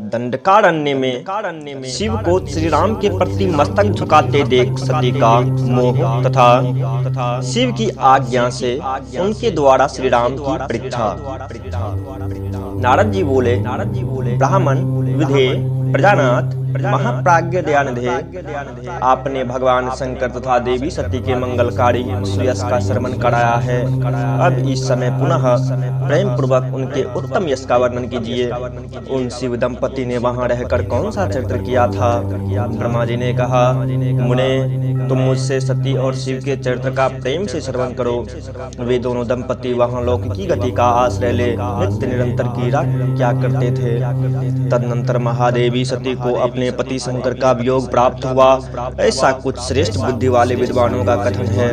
दंडकारण्य में शिव को श्री राम के प्रति मस्तक झुकाते देख सती का मोह तथा शिव की आज्ञा से उनके द्वारा श्री राम की परीक्षा। नारद जी बोले, ब्राह्मण विधेय प्रजानाथ महाप्राज्ञ दयानिधे, आपने भगवान शंकर तथा देवी सती के मंगलकारी सुयश का श्रवण कराया है। अब इस समय पुनः प्रेम पूर्वक उनके उत्तम यश का वर्णन कीजिए। उन शिव दंपति ने वहां रहकर कौन सा चरित्र किया था? ब्रह्मा जी ने कहा, मुने तुम मुझसे सती और शिव के चरित्र का प्रेम से श्रवण करो। वे दोनों दंपति वहां लौकिकी गति का आश्रय ले नित्य निरंतर क्रीड़ा क्या करते थे। तदनंतर महादेवी सती को अपने पति शंकर का वियोग प्राप्त हुआ, ऐसा कुछ श्रेष्ठ बुद्धि वाले विद्वानों का कथन है।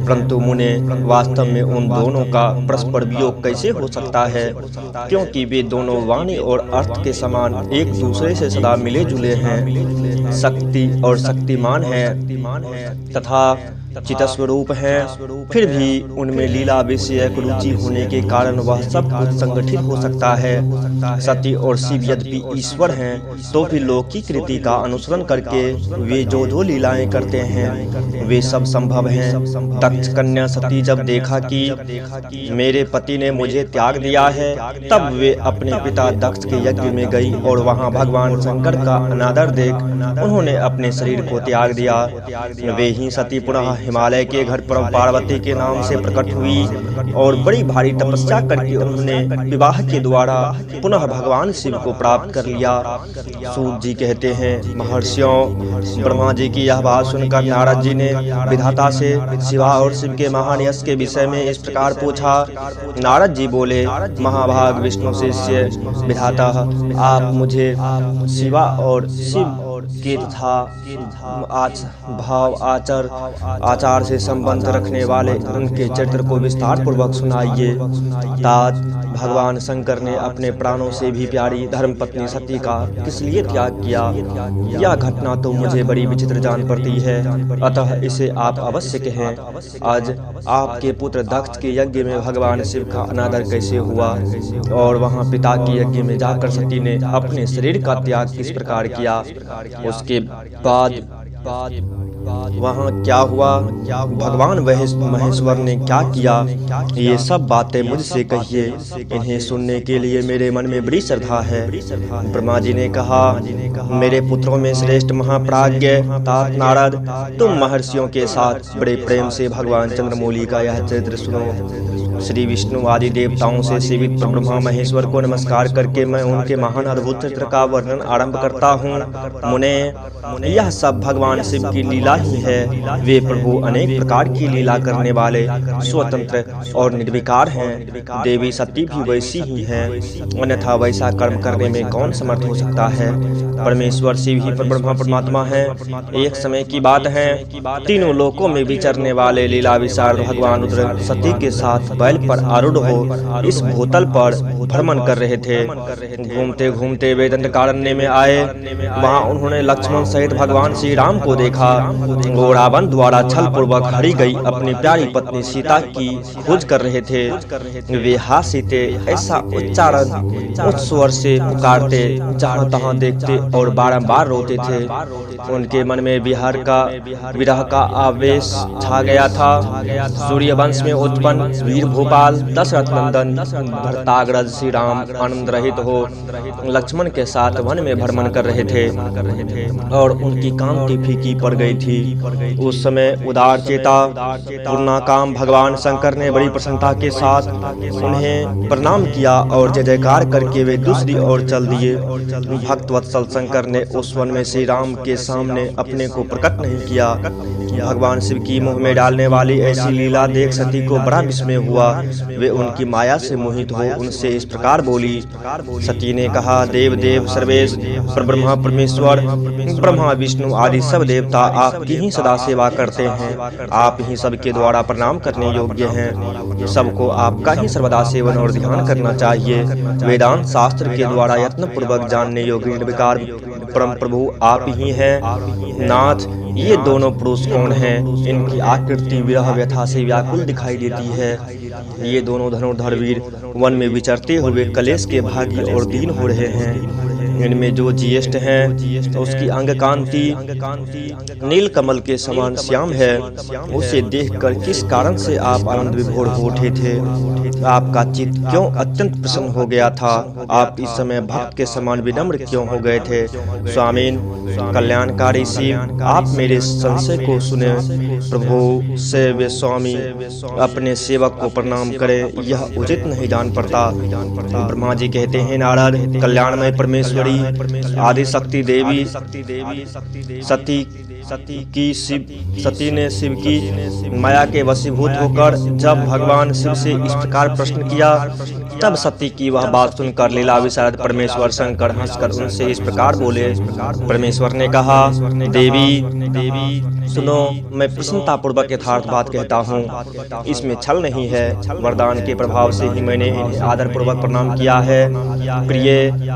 परंतु मुने, वास्तव में उन दोनों का परस्पर वियोग कैसे हो सकता है? क्योंकि वे दोनों वाणी और अर्थ के समान एक दूसरे से सदा मिले जुले हैं, शक्ति और शक्तिमान हैं तथा चितस्वरूप है। फिर भी उनमें लीला विषयक रुचि होने के कारण वह सब कुछ संगठित हो सकता है। सती और शिव यद्यपि ईश्वर हैं, तो भी लौकिक कृति का अनुसरण करके वे जो जो लीलाएं करते हैं वे सब संभव हैं। दक्ष कन्या सती जब देखा कि मेरे पति ने मुझे त्याग दिया है, तब वे अपने पिता दक्ष के यज्ञ में गई और वहां भगवान शंकर का अनादर देख उन्होंने अपने शरीर को त्याग दिया। वे ही सती पुनः हिमालय के घर पर पार्वती के नाम से प्रकट हुई और बड़ी भारी तपस्या करके उन्होंने विवाह के द्वारा पुनः भगवान शिव को प्राप्त कर लिया। सूत जी कहते हैं, महर्षियों, ब्रह्मा जी की यह बात सुनकर नारद जी ने विधाता से शिवा और शिव के महान यश के विषय में इस प्रकार पूछा। नारद जी बोले, महाभाग विष्णु शिष्य विधाता, आप मुझे शिवा और शिव के तथा भाव आचार से संबंध रखने वाले उनके चरित्र को विस्तार पूर्वक सुनाइए। तात भगवान शंकर ने अपने प्राणों से भी प्यारी धर्मपत्नी सती का किस लिए त्याग किया? यह घटना तो मुझे बड़ी विचित्र जान पड़ती है, अतः इसे आप अवश्य कहें। आज आपके पुत्र दक्ष के यज्ञ में भगवान शिव का अनादर कैसे हुआ और वहां पिता के यज्ञ में जाकर सती ने अपने शरीर का त्याग किस प्रकार किया? उसके बाद वहाँ क्या हुआ? भगवान महेश्वर ने क्या किया? ये सब बातें मुझसे कहिए, इन्हें सुनने के लिए मेरे मन में बड़ी श्रद्धा है। ब्रह्मा जी ने कहा, मेरे पुत्रों में श्रेष्ठ महाप्राज्ञ तात नारद, तुम महर्षियों के साथ बड़े प्रेम से भगवान चंद्रमौली का यह चरित्र सुनो। श्री विष्णु आदि देवताओं से सेवित ब्रह्मा महेश्वर को नमस्कार करके मैं उनके महान अद्भुत चित्र का वर्णन आरंभ करता हूँ। मुने, यह सब भगवान शिव की लीला ही है। वे प्रभु अनेक प्रकार की लीला करने वाले स्वतंत्र और निर्विकार हैं। देवी सती भी वैसी ही हैं, अन्यथा वैसा कर्म करने में कौन समर्थ हो सकता है? परमेश्वर शिव ही ब्रह्मा परमात्मा है। एक समय की बात है, तीनों लोकों में विचरने वाले लीला विशारद भगवान रुद्र सती के साथ बैल पर आरूढ़ हो इस भूतल पर भ्रमण कर रहे थे। घूमते घूमते वे दंडकारण्य में आए। वहां उन्होंने लक्ष्मण सहित भगवान श्री राम को देखा। वो रावण द्वारा छल पूर्वक हरी गई अपनी प्यारी पत्नी सीता की खोज कर रहे थे। वे हा सीते ऐसा उच्चारण उच्च स्वर से पुकारते, जहाँ तहाँ देखते और बारंबार रोते थे। उनके मन में विरह का आवेश छा गया था। सूर्य वंश में उत्पन्न वीर भोपाल दशरथ नंदन भरताग्रज श्री राम आनंद रहित हो लक्ष्मण के साथ वन में भ्रमण कर रहे थे और उनकी कांति फीकी पड़ गई थी। उस समय उदार चेता पूर्णाकाम भगवान शंकर ने बड़ी प्रसन्नता के साथ उन्हें प्रणाम किया और जय जयकार करके वे दूसरी ओर चल दिए। भक्त वत्सल शंकर ने उस वन में श्री राम के सामने अपने को प्रकट नहीं किया। भगवान शिव की मुंह में डालने वाली ऐसी लीला देख सती को बड़ा विस्मय हुआ। वे उनकी माया से मोहित हो उनसे इस प्रकार बोली। सती ने कहा, देव देव सर्वेश ब्रह्मा परमेश्वर ब्रह्मा विष्णु आदि सब देवता आपकी ही सदा सेवा करते हैं। आप ही सबके द्वारा प्रणाम करने योग्य हैं। सबको आपका ही सर्वदा सेवन और ध्यान करना चाहिए। वेदांत शास्त्र के द्वारा यत्न पूर्वक जानने योग्य निर्विकार परम प्रभु आप ही हैं। नाथ, ये दोनों पुरुष कौन हैं? इनकी आकृति विरह व्यथा से व्याकुल दिखाई देती है। ये दोनों धनुर्धर वीर वन में विचरते हुए कलेश के भागी और दीन हो रहे हैं। इनमें जो ज्येष्ठ हैं उसकी अंग कांति नील कमल के समान श्याम है। उसे देखकर किस कारण से आप आनंद विभोर हो उठे थे? आपका चित्त क्यों अत्यंत प्रसन्न हो गया था? आप इस समय भक्त के समान विनम्र क्यों हो गए थे? स्वामीन कल्याणकारी शिव, आप मेरे संशय को सुने। प्रभु से वे स्वामी अपने सेवक को प्रणाम करें, यह उचित नहीं जान पड़ता। ब्रह्मा जी कहते हैं, नारद कल्याणमय परमेश्वरी आदि शक्ति देवी सती ने शिव की माया के वशीभूत होकर जब भगवान शिव से इस प्रकार प्रश्न किया, तब सती की वह बात सुनकर लीला विशारद परमेश्वर शंकर हंसकर उनसे इस प्रकार बोले। परमेश्वर ने कहा, देवी सुनो, मैं प्रसन्नता पूर्वक यथार्थ बात कहता हूँ, इसमें छल नहीं है। वरदान के प्रभाव से ही मैंने इन्हें आदर पूर्वक प्रणाम किया है। प्रिय,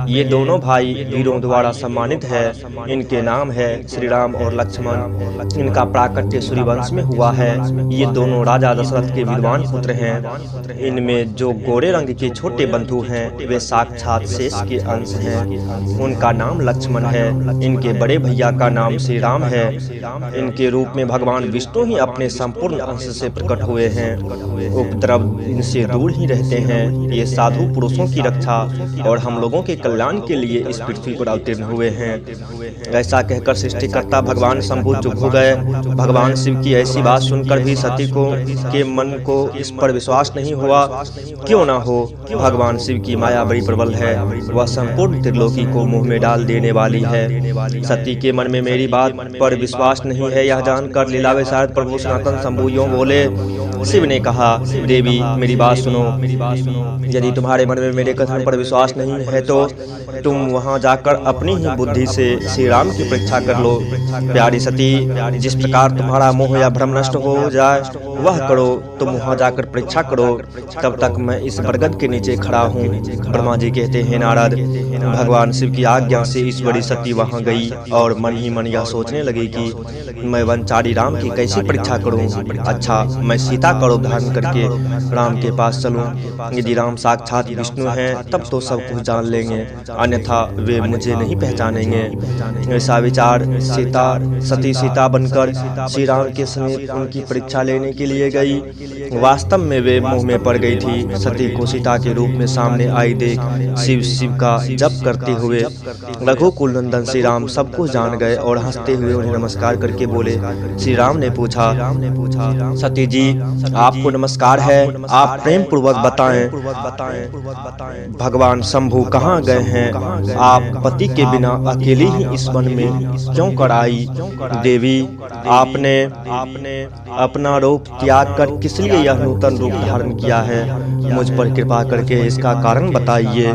ये दोनों भाई वीरों द्वारा सम्मानित है। इनके नाम है श्री राम और लक्ष्मण। इनका प्राकट्य सूर्यवंश में हुआ है। ये दोनों राजा दशरथ के विद्वान पुत्र हैं। इनमें जो गोरे रंग के छोटे बंधु हैं वे साक्षात शेष के अंश हैं। उनका नाम लक्ष्मण है। इनके बड़े भैया का नाम श्री राम है। इनके रूप में भगवान विष्णु ही अपने संपूर्ण अंश से प्रकट हुए हैं। उपद्रव इनसे दूर ही रहते हैं। ये साधु पुरुषों की रक्षा और हम लोगों के कल्याण के लिए इस पृथ्वी पर अवतीर्ण हुए हैं। ऐसा कहकर सृष्टिकर्ता भगवान शंभु चुप हो गए। भगवान शिव की ऐसी बात सुनकर भी सती को के मन को इस पर विश्वास नहीं हुआ। क्यों ना हो, भगवान शिव की माया बड़ी प्रबल है। वह संपूर्ण त्रिलोकी को मुंह में डाल देने वाली है। सती के मन में मेरी बात पर विश्वास नहीं है, यह जानकर लीला विशारद प्रभु सनातन शंभु यों बोले। शिव ने कहा, देवी मेरी बात सुनो। यदि तुम्हारे मन में मेरे कथन पर विश्वास नहीं है तो तुम वहां जाकर अपनी ही बुद्धि से श्री राम की परीक्षा कर लो। प्यारी सती, जिस प्रकार तुम्हारा मोह या भ्रम नष्ट हो जाए वह करो। तुम वहां जाकर परीक्षा करो, तब तक मैं इस बरगद के नीचे खड़ा हूँ। ब्रह्मा जी कहते हैं, नारद भगवान शिव की आज्ञा से ईश्वरी सती वहां गई और मन ही मन यह सोचने लगी कि मैं वनचारी राम की कैसी परीक्षा करूं। अच्छा, मैं सीता का रूप धारण करके राम के पास चलूं। यदि राम साक्षात विष्णु हैं तब तो सब कुछ जान लेंगे, अन्यथा वे मुझे नहीं पहचानेंगे। ऐसा विचार सती सीता बनकर श्री राम के समीप उनकी परीक्षा लेने के लिए गई। वास्तव में वे मुंह में पड़ गई थी। सती को सीता के रूप में सामने आई देख शिव का जप करते हुए रघुकुल नंदन श्री राम सब कुछ जान गए और हंसते हुए उन्हें नमस्कार करके बोले। श्री राम ने पूछा, सती जी आपको नमस्कार है, आप प्रेम पूर्वक बताएं भगवान शंभु कहाँ गए हैं? आप पति के बिना अकेली ही इस वन में क्यों कर आई? देवी, आपने अपना रूप त्याग कर किस लिए यह नूतन रूप धारण किया है? मुझ पर कृपा करके इसका कारण बताइए।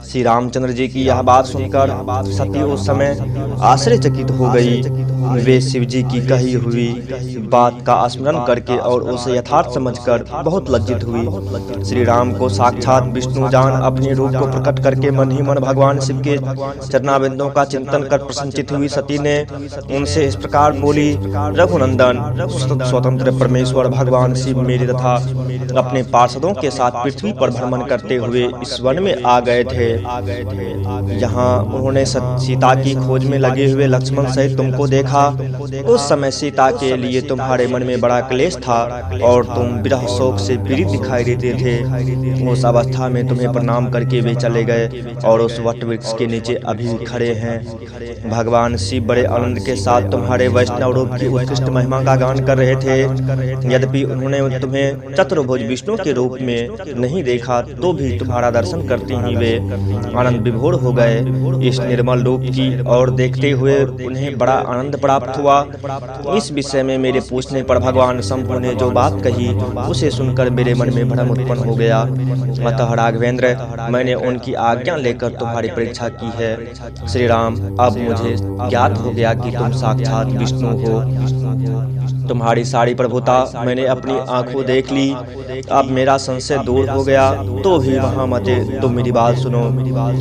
श्री रामचंद्र जी की यह बात सुनकर सती उस समय आश्चर्यचकित हो गई। वे शिव जी की कही हुई बात का स्मरण करके और उसे यथार्थ समझकर बहुत लज्जित हुई। श्री राम को साक्षात विष्णु जान अपने रूप को प्रकट करके मन ही मन भगवान शिव के चरणाबिंदों का चिंतन कर प्रसन्नचित हुई सती ने उनसे इस प्रकार बोली, रघुनंदन स्वतंत्र परमेश्वर भगवान शिव मेरे तथा अपने पार्षदों के साथ पृथ्वी पर भ्रमण करते हुए इस वन में आ गए थे। यहाँ उन्होंने सीता की खोज में लगे हुए लक्ष्मण सहित तुमको देखा। उस समय सीता के लिए तुम्हारे मन में बड़ा क्लेश था और तुम विरह शोक से पीड़ित दिखाई देते थे। उस अवस्था में तुम्हें प्रणाम करके वे चले गए और उस वट वृक्ष के नीचे अभी खड़े हैं। भगवान शिव बड़े आनंद के साथ तुम्हारे वैष्णव रूप की उत्कृष्ट महिमा का गान कर रहे थे। यद्यपि उन्होंने तुम्हें चतुर्भुज विष्णु के रूप में नहीं देखा तो भी तुम्हारा दर्शन करते ही वे आनंद विभोर हो गए। इस निर्मल रूप की ओर देखते हुए उन्हें बड़ा आनंद प्राप्त हुआ। इस विषय में मेरे पूछने पर भगवान शंभु ने जो बात कही उसे सुनकर मेरे मन में भ्रम उत्पन्न हो गया। अतः राघवेंद्र, मैंने उनकी आज्ञा लेकर तुम्हारी परीक्षा की है। श्री राम, अब मुझे ज्ञात हो गया कि तुम साक्षात विष्णु हो। तुम्हारी सारी प्रभुता मैंने अपनी आंखों देख ली, अब मेरा संशय दूर हो गया। तो भी महामते, तुम मेरी बात सुनो,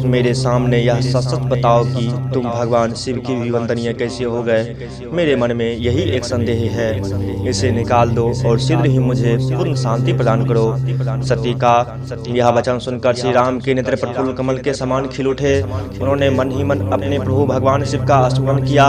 मेरे सामने यह सच सच बताओ कि तुम भगवान शिव की भी वंदनीय कैसे हो गए। मेरे मन में यही एक संदेह है, इसे निकाल दो और शीघ्र ही मुझे पूर्ण शांति प्रदान करो। सती का यह वचन सुनकर श्री राम के नेत्र प्रफुल्ल कमल के समान खिल उठे। उन्होंने मन ही मन अपने प्रभु भगवान शिव का स्मरण किया।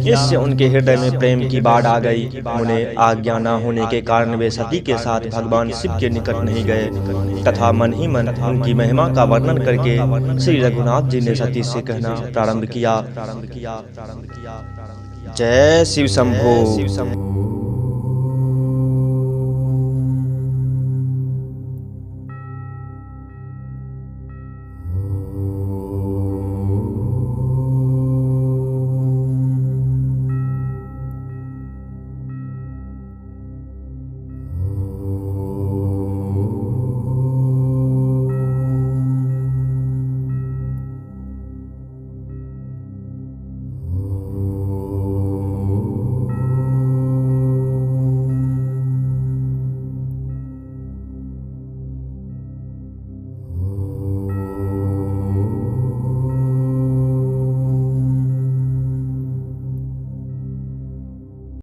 इससे उनके हृदय में प्रेम की बाढ़ आ गई। उन्हें आज्ञा न होने के कारण वे सती के साथ भगवान शिव के निकट नहीं गए तथा मन ही मन उनकी महिमा का वर्णन करके श्री रघुनाथ जी ने सती से कहना प्रारंभ किया, जय शिव शंभो।